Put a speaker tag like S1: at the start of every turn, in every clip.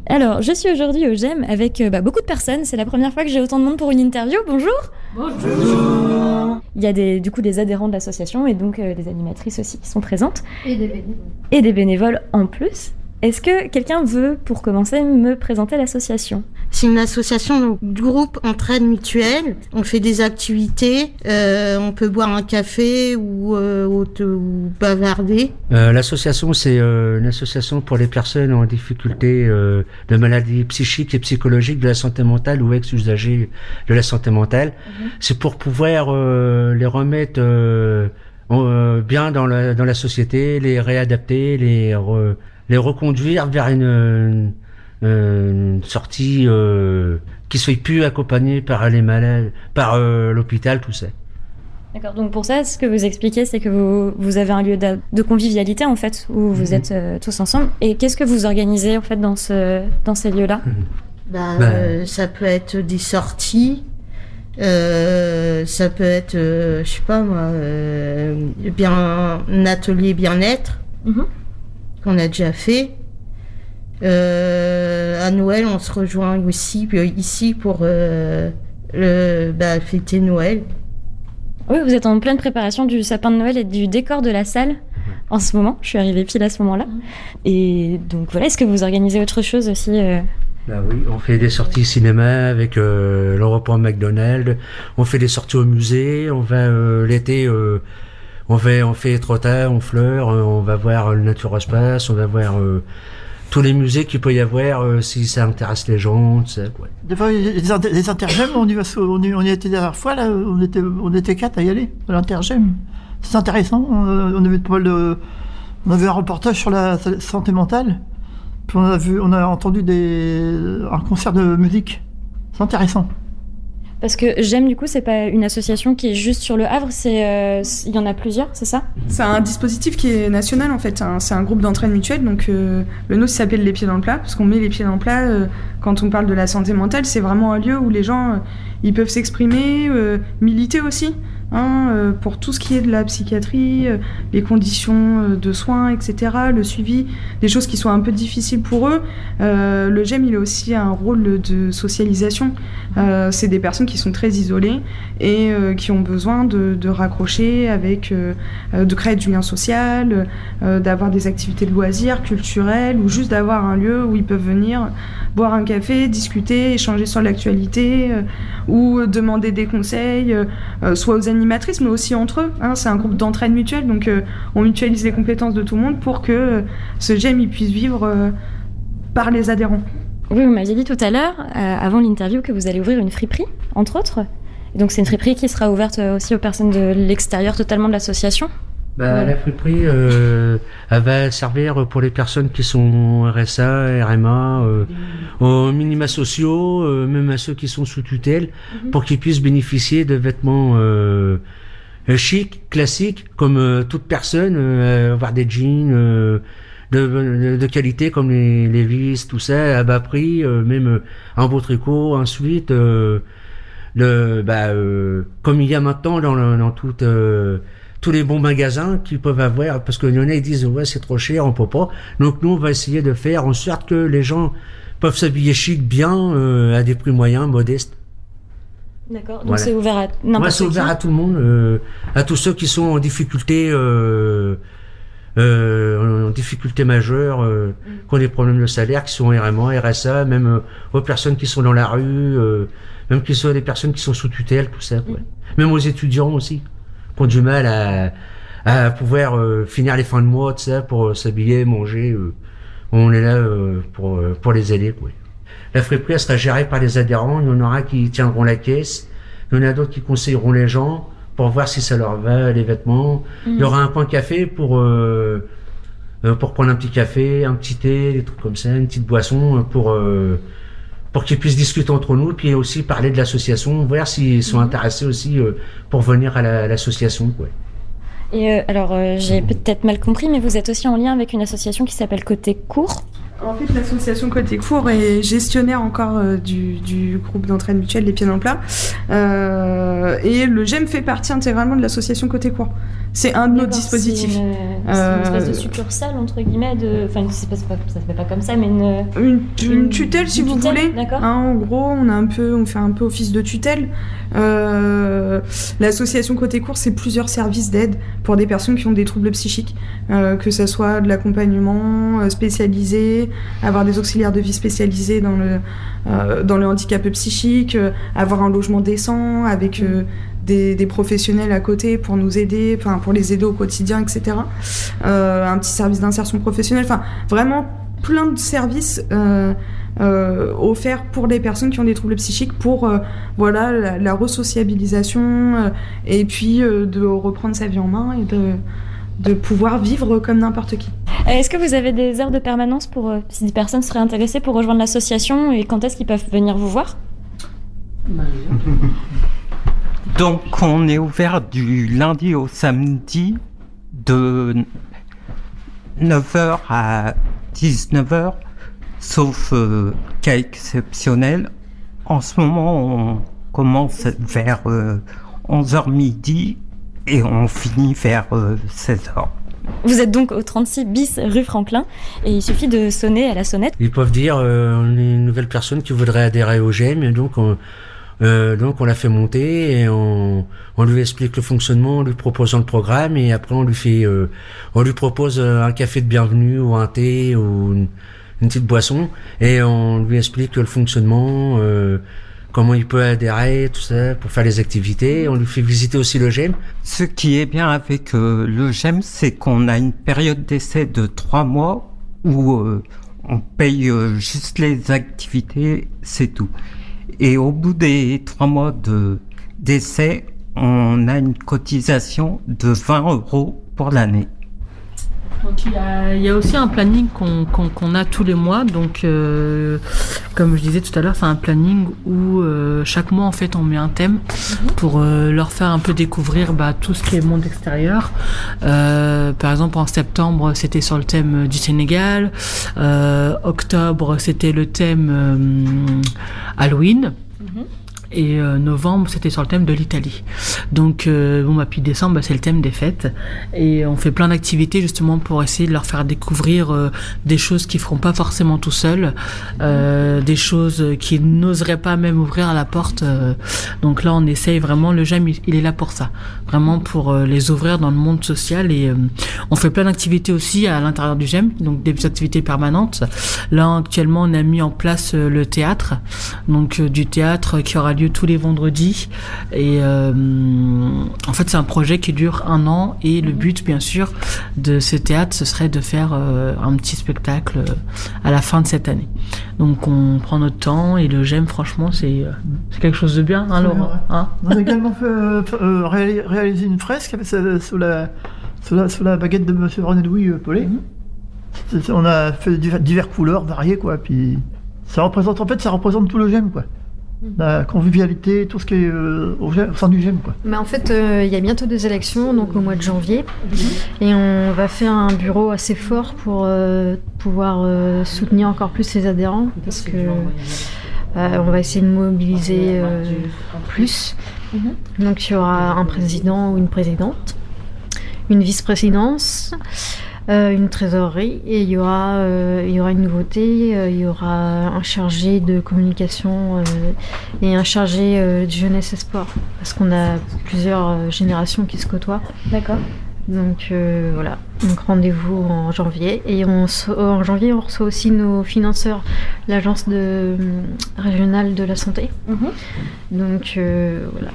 S1: Alors, je suis aujourd'hui au GEM avec beaucoup de personnes. C'est la première fois que j'ai autant de monde pour une interview. Bonjour.
S2: Bonjour.
S1: Il y a des adhérents de l'association et donc des animatrices aussi qui sont présentes.
S2: Et des bénévoles.
S1: Et des bénévoles en plus. Est-ce que quelqu'un veut, pour commencer, me présenter l'association ?
S3: C'est une association donc, du groupe Entraide Mutuelle. On fait des activités, on peut boire un café ou bavarder.
S4: L'association, c'est une association pour les personnes en difficulté de maladies psychiques et psychologiques de la santé mentale ou ex-usagers de la santé mentale. C'est pour pouvoir les remettre bien dans la société, les réadapter, les reconduire vers une sortie qui se fait plus accompagner par les malades, par l'hôpital, tout ça.
S1: D'accord, donc pour ça, ce que vous expliquez, c'est que vous avez un lieu de convivialité, en fait, où vous êtes tous ensemble. Et qu'est-ce que vous organisez, en fait, dans ces lieux-là ?
S3: Ça peut être des sorties, ça peut être, je sais pas moi, un atelier bien-être qu'on a déjà fait. À Noël, on se rejoint aussi ici pour fêter Noël.
S1: Oui, vous êtes en pleine préparation du sapin de Noël et du décor de la salle en ce moment. Je suis arrivée pile à ce moment-là. Et donc voilà, est-ce que vous organisez autre chose aussi
S4: Oui, on fait des sorties cinéma avec le repas McDonald's. On fait des sorties au musée. On va l'été, on fait trottin, on fleure. On va voir le Nature Espace. On va voir tous les musées qu'il peut y avoir si ça intéresse les gens, tu sais, quoi.
S2: Des fois, les intergèmes, on y était la dernière fois, là, on était 4 à y aller, à l'intergème. C'est intéressant, on avait un reportage sur la santé mentale, puis on a entendu un concert de musique. C'est intéressant.
S1: Parce que GEM, du coup, c'est pas une association qui est juste sur le Havre, il y en a plusieurs, c'est ça ?
S5: C'est un dispositif qui est national, en fait. C'est un groupe d'entraide mutuelle, donc le nôtre s'appelle Les Pieds dans le Plat, parce qu'on met les pieds dans le plat quand on parle de la santé mentale. C'est vraiment un lieu où les gens ils peuvent s'exprimer, militer aussi, pour tout ce qui est de la psychiatrie, les conditions de soins, etc., le suivi, des choses qui sont un peu difficiles pour eux. Le GEM, il a aussi un rôle de socialisation. C'est des personnes qui sont très isolées et qui ont besoin de raccrocher avec, de créer du lien social, d'avoir des activités de loisirs, culturelles, ou juste d'avoir un lieu où ils peuvent venir boire un café, discuter, échanger sur l'actualité, ou demander des conseils, soit aux animatrices, mais aussi entre eux. C'est un groupe d'entraide mutuelle, donc on mutualise les compétences de tout le monde pour que ce GEM il puisse vivre par les adhérents.
S1: Oui, vous m'aviez dit tout à l'heure, avant l'interview, que vous allez ouvrir une friperie, entre autres. Et donc c'est une friperie qui sera ouverte aussi aux personnes de l'extérieur totalement de l'association.
S4: La friperie, elle va servir pour les personnes qui sont RSA, RMA, aux minima sociaux, même à ceux qui sont sous tutelle, pour qu'ils puissent bénéficier de vêtements chics, classiques, comme toute personne, avoir des jeans de qualité comme les Levi's, tout ça, à bas prix, même un beau tricot, ensuite, comme il y a maintenant dans toute... tous les bons magasins qu'ils peuvent avoir, parce qu'il y en a, ils disent ouais, c'est trop cher, on peut pas. Donc nous, on va essayer de faire en sorte que les gens peuvent s'habiller chic, bien, à des prix moyens, modestes.
S1: D'accord, donc c'est ouvert à n'importe qui.
S4: C'est ouvert à tout le monde, à tous ceux qui sont en difficulté majeure, qui ont des problèmes de salaire, qui sont RMA, RSA, même aux personnes qui sont dans la rue, même qui sont des personnes qui sont sous tutelle, tout ça, quoi. Même aux étudiants aussi, qui ont du mal à pouvoir finir les fins de mois, tout ça, pour s'habiller, manger. On est là pour les aider, quoi. La friperie, elle sera gérée par les adhérents. Il y en aura qui tiendront la caisse. Il y en a d'autres qui conseilleront les gens pour voir si ça leur va, les vêtements. Il y aura un coin café pour prendre un petit café, un petit thé, des trucs comme ça, une petite boisson pour qu'ils puissent discuter entre nous, puis aussi parler de l'association, voir s'ils sont intéressés aussi pour venir à l'association, quoi.
S1: Et alors, j'ai peut-être mal compris, mais vous êtes aussi en lien avec une association qui s'appelle Côté Court.
S5: En fait, l'association Côté Court est gestionnaire encore du groupe d'entraide mutuelle Les Pieds dans le Plat. Et le GEM fait partie intégralement de l'association Côté Court. C'est un de nos dispositifs.
S1: C'est une espèce de succursale, entre guillemets, enfin, ça se fait pas comme ça, mais
S5: une tutelle, si vous voulez.
S1: D'accord.
S5: En gros, on fait un peu office de tutelle. L'association Côté Court, c'est plusieurs services d'aide pour des personnes qui ont des troubles psychiques, que ce soit de l'accompagnement spécialisé, avoir des auxiliaires de vie spécialisés dans le handicap psychique, avoir un logement décent avec des professionnels à côté pour nous aider, enfin pour les aider au quotidien, etc. Un petit service d'insertion professionnelle, enfin vraiment plein de services offerts pour les personnes qui ont des troubles psychiques pour la resociabilisation et puis de reprendre sa vie en main et de pouvoir vivre comme n'importe qui.
S1: Est-ce que vous avez des heures de permanence pour si des personnes seraient intéressées pour rejoindre l'association, et quand est-ce qu'ils peuvent venir vous voir?
S6: Donc on est ouvert du lundi au samedi de 9h à 19h, sauf cas exceptionnel. En ce moment, on commence vers 11h midi et on finit vers 16h.
S1: Vous êtes donc au 36 bis rue Franklin et il suffit de sonner à la sonnette.
S4: Ils peuvent dire on est une nouvelle personne qui voudrait adhérer au GEM, et donc on l'a fait monter et on lui explique le fonctionnement en lui proposant le programme, et après on lui propose un café de bienvenue ou un thé ou une petite boisson, et on lui explique le fonctionnement, comment il peut adhérer, tout ça, pour faire les activités. On lui fait visiter aussi le GEM.
S6: Ce qui est bien avec le GEM, c'est qu'on a une période d'essai de 3 mois où on paye juste les activités, c'est tout. Et au bout des 3 mois d'essai, on a une cotisation de 20 € pour l'année.
S7: Donc il y a aussi un planning qu'on a tous les mois. Donc comme je disais tout à l'heure, c'est un planning où chaque mois en fait on met un thème pour leur faire un peu découvrir tout ce qui est monde extérieur. Par exemple en septembre c'était sur le thème du Sénégal, octobre c'était le thème Halloween. Et novembre c'était sur le thème de l'Italie. Donc puis décembre c'est le thème des fêtes, et on fait plein d'activités justement pour essayer de leur faire découvrir des choses qu'ils feront pas forcément tout seuls, des choses qu'ils n'oseraient pas même ouvrir à la porte. Donc là on essaye vraiment, le GEM il est là pour ça, vraiment pour les ouvrir dans le monde social, et on fait plein d'activités aussi à l'intérieur du GEM, donc des activités permanentes. Là actuellement on a mis en place le théâtre, donc du théâtre qui aura lieu tous les vendredis, et en fait c'est un projet qui dure 1 an, et le but bien sûr de ce théâtre ce serait de faire un petit spectacle à la fin de cette année. Donc on prend notre temps, et le GEM franchement c'est quelque chose de bien, hein, Laurent, hein.
S2: On a également réalisé une fresque sous la baguette de M. René-Louis Paulet. On a fait diverses couleurs variées, quoi, puis ça représente tout le GEM, quoi. La convivialité, tout ce qui est au sein du GEM, quoi.
S8: Mais en fait, il y a bientôt des élections, donc au mois de janvier, et on va faire un bureau assez fort pour pouvoir soutenir encore plus les adhérents, parce que on va essayer de mobiliser plus. Donc il y aura un président ou une présidente, une vice-présidence, une trésorerie, et il y aura une nouveauté, il y aura un chargé de communication et un chargé de jeunesse et sport, parce qu'on a plusieurs générations qui se côtoient.
S1: D'accord.
S8: Donc voilà, donc rendez-vous en janvier, et en janvier on reçoit aussi nos financeurs, l'agence régionale de la santé. Donc voilà.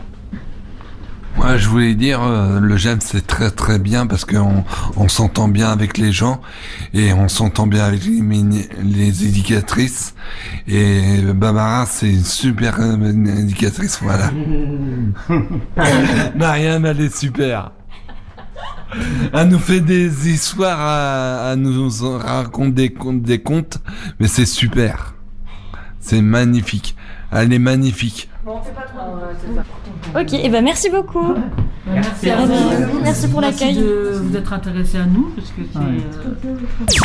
S9: Moi, je voulais dire, le GEM c'est très très bien parce qu'on s'entend bien avec les gens, et on s'entend bien avec les éducatrices, et Barbara c'est une super éducatrice, voilà. Marianne elle est super. Elle nous fait des histoires, elle nous raconte des contes, mais c'est super. C'est magnifique. Elle est magnifique.
S5: Bon, on fait pas trop.
S1: Ok, et merci beaucoup.
S7: Merci à vous.
S1: Merci pour l'accueil.
S7: Merci de vous être intéressés à nous, parce que c'est